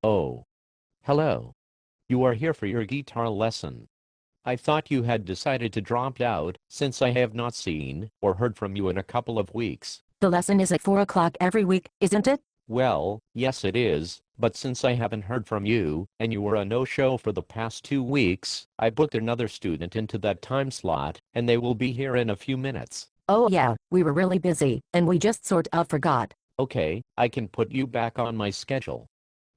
Oh, hello. You are here for your guitar lesson. I thought you had decided to drop out since I have not seen or heard from you in a couple of weeks. The lesson is at 4 o'clock every week, isn't it? Well, yes it is, but since I haven't heard from you and you were a no-show for the past 2 weeks, I booked another student into that time slot and they will be here in a few minutes. Oh yeah, we were really busy, and we just sort of forgot. Okay, I can put you back on my schedule.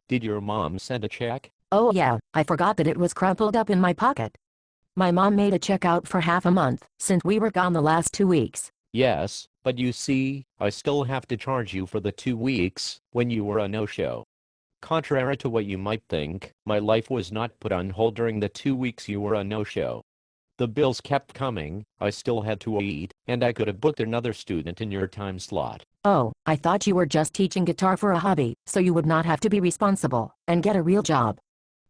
Did your mom send a check? Oh yeah, I forgot that it was crumpled up in my pocket. My mom made a check out for half a month, since we were gone the last 2 weeks. Yes, but you see, I still have to charge you for the 2 weeks when you were a no-show. Contrary to what you might think, my life was not put on hold during the 2 weeks you were a no-show. The bills kept coming, I still had to eat, and I could have booked another student in your time slot. Oh, I thought you were just teaching guitar for a hobby, so you would not have to be responsible and get a real job.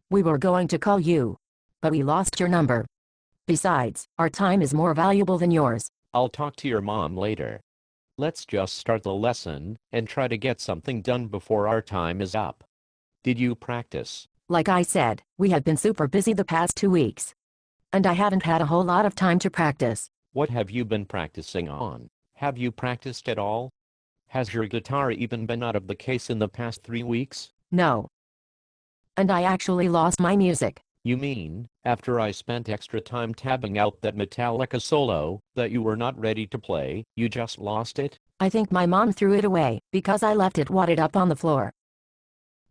We were going to call you, but we lost your number. Besides, our time is more valuable than yours. I'll talk to your mom later. Let's just start the lesson and try to get something done before our time is up. Did you practice? Like I said, we have been super busy the past 2 weeks. And I haven't had a whole lot of time to practice. What have you been practicing on? Have you practiced at all? Has your guitar even been out of the case in the past 3 weeks? No. And I actually lost my music. You mean, after I spent extra time tabbing out that Metallica solo that you were not ready to play, you just lost it? I think my mom threw it away because I left it wadded up on the floor.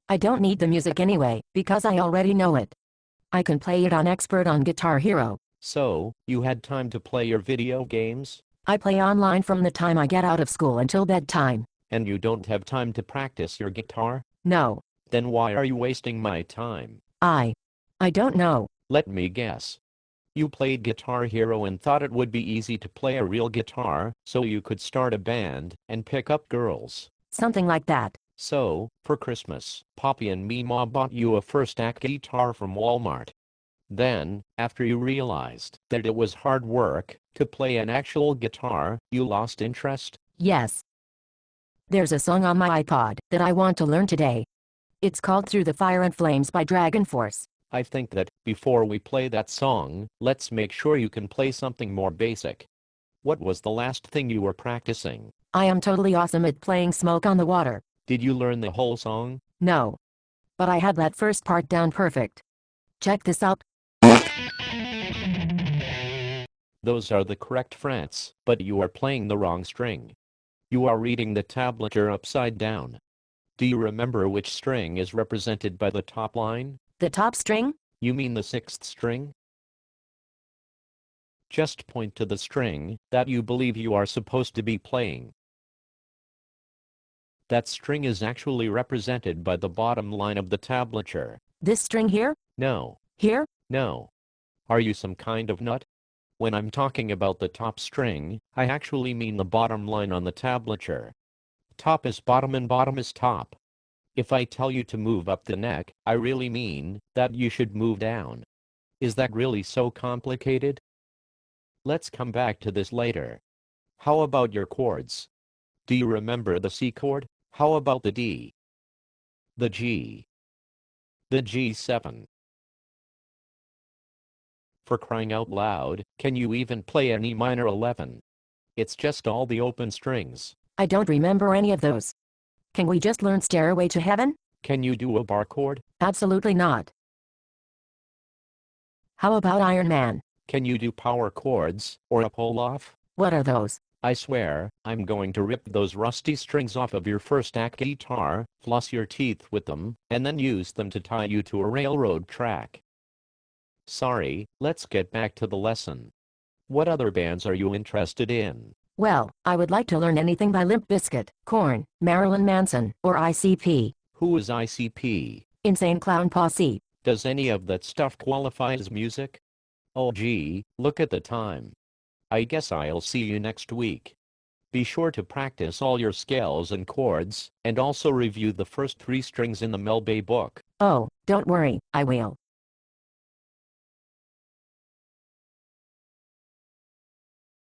I don't need the music anyway, because I already know it. I can play it on Expert on Guitar Hero. So, you had time to play your video games? I play online from the time I get out of school until bedtime. And you don't have time to practice your guitar? No. Then why are you wasting my time? I don't know. Let me guess. You played Guitar Hero and thought it would be easy to play a real guitar, so you could start a band and pick up girls. Something like that. So, for Christmas, Poppy and Mima bought you a first-act guitar from Walmart. Then, after you realized that it was hard work to play an actual guitar, you lost interest? Yes. There's a song on my iPod that I want to learn today. It's called Through the Fire and Flames by Dragon Force. I think that, before we play that song, let's make sure you can play something more basic. What was the last thing you were practicing? I am totally awesome at playing Smoke on the Water. Did you learn the whole song? No. But I had that first part down perfect. Check this out. Those are the correct frets, but you are playing the wrong string. You are reading the tablature upside down. Do you remember which string is represented by the top line? The top string? You mean the sixth string? Just point to the string that you believe you are supposed to be playing. That string is actually represented by the bottom line of the tablature. This string here? No. Here? No. Are you some kind of nut? When I'm talking about the top string, I actually mean the bottom line on the tablature. Top is bottom and bottom is top. If I tell you to move up the neck, I really mean that you should move down. Is that really so complicated? Let's come back to this later. How about your chords? Do you remember the C chord? How about the D? The G? The G7? For crying out loud, can you even play an E minor 11? It's just all the open strings. I don't remember any of those. Can we just learn Stairway to Heaven? Can you do a bar chord? Absolutely not. How about Iron Man? Can you do power chords, or a pull-off? What are those? I swear, I'm going to rip those rusty strings off of your first-act guitar, floss your teeth with them, and then use them to tie you to a railroad track. Sorry, let's get back to the lesson. What other bands are you interested in? Well, I would like to learn anything by Limp Bizkit, Korn, Marilyn Manson, or ICP. Who is ICP? Insane Clown Posse. Does any of that stuff qualify as music? Oh gee, look at the time. I guess I'll see you next week. Be sure to practice all your scales and chords, and also review the first 3 strings in the Mel Bay book. Oh, don't worry, I will.